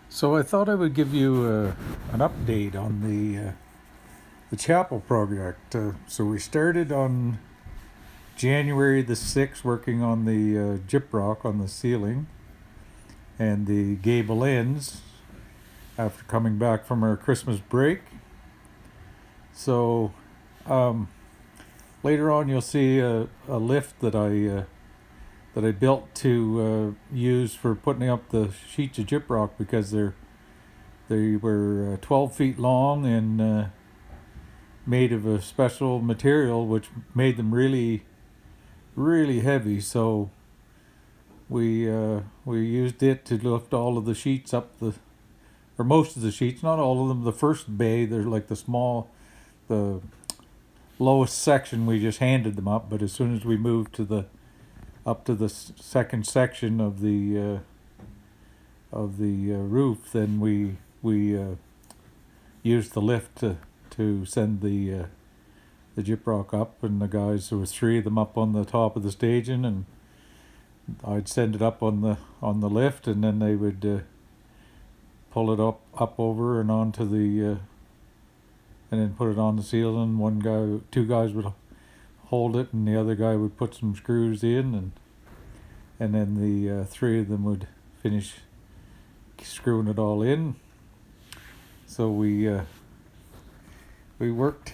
So I thought I would give you an update on the chapel project. So we started on January the 6th working on the gyprock on the ceiling and the gable ends after coming back from our Christmas break. So um, later on you'll see a lift that I built to use for putting up the sheets of gyprock because they were 12 feet long and made of a special material which made them really, really heavy. So we used it to lift all of the sheets up or most of the sheets, not all of them. The first bay, they're like the lowest section. We just handed them up, but as soon as we moved up to the second section of the roof, then we used the lift to send the gyprock up, and the guys, there was three of them up on the top of the staging, and I'd send it up on the lift, and then they would pull it up over and onto the and then put it on the ceiling. Two guys would hold it, and the other guy would put some screws in, and then the three of them would finish screwing it all in. So we worked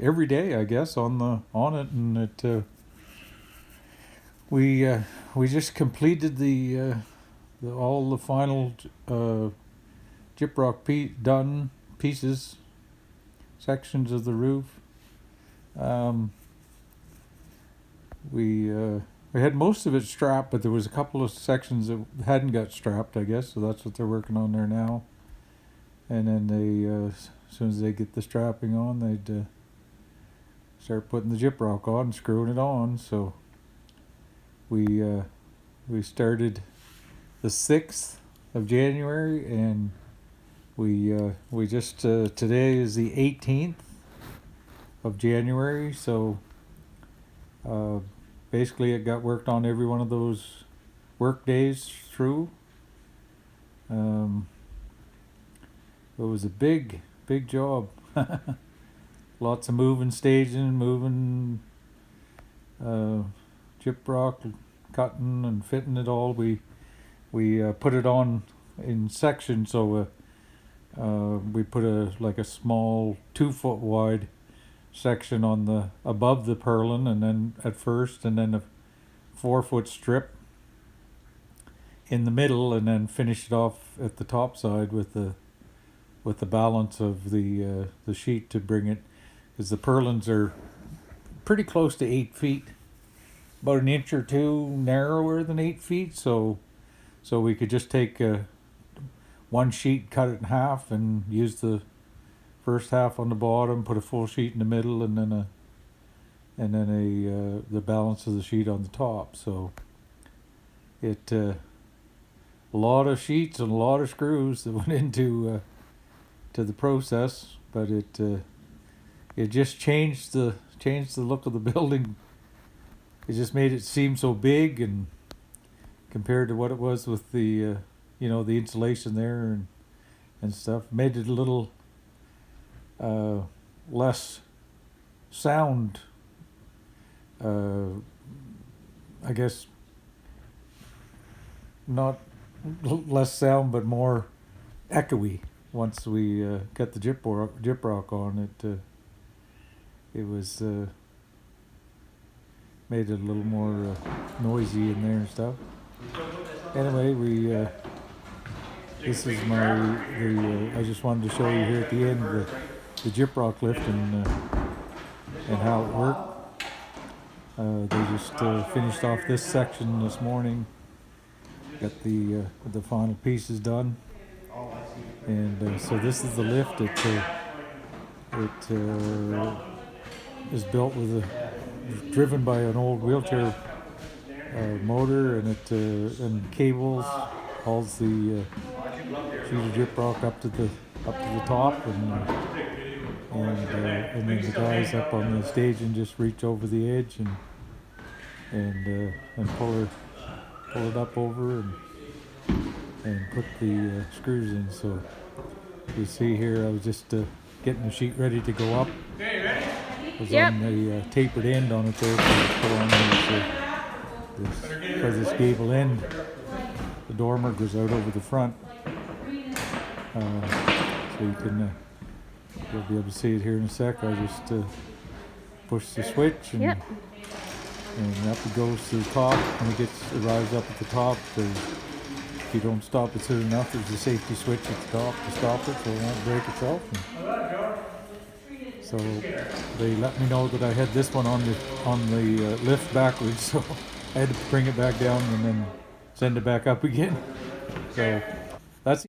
every day, I guess, on it, and we just completed all the final gyprock done pieces, sections of the roof. We had most of it strapped, but there was a couple of sections that hadn't got strapped, I guess, so that's what they're working on there now. And then as soon as they get the strapping on, they'd start putting the gyprock on and screwing it on. So we started the 6th of January, and we just today is the 18th of January. So basically it got worked on every one of those work days through. It was a big job. Lots of moving, staging, moving, gyprock, cutting and fitting it all. We put it on in sections, so we put a small 2-foot wide section on above the purlin, and then at first, and then a 4-foot strip in the middle, and then finish it off at the top side with the balance of the sheet to bring it, because the purlins are pretty close to 8 feet, about an inch or two narrower than 8 feet. So we could just take one sheet, cut it in half, and use the first half on the bottom, put a full sheet in the middle, and then the balance of the sheet on the top. So it a lot of sheets and a lot of screws that went into to the process, but it just changed the look of the building. It just made it seem so big, and compared to what it was with the the insulation there and stuff, made it a little less sound, I guess, not less sound, but more echoey. Once we got the gyprock on it, it was made it a little more noisy in there and stuff. Anyway, this is I just wanted to show you here at the end the gyprock lift and how it worked. They just finished off this section this morning, got the final pieces done, and so this is the lift. It is built driven by an old wheelchair motor, and and cables hauls the sheet of gyprock up to the top, and then the guys up on the stage and just reach over the edge and pull it up over, and put the screws in. So you see here, I was just getting the sheet ready to go up. Was Yep. on the tapered end on it there to put on for this gable end. The dormer goes out over the front, so you can you'll be able to see it here in a sec. I just push the switch and Yep. and up it goes to the top. When it arrives up at the top, if you don't stop it soon enough, there's a safety switch at the top to stop it so it won't break itself. So they let me know that I had this one on the lift backwards, so I had to bring it back down and then send it back up again. So that's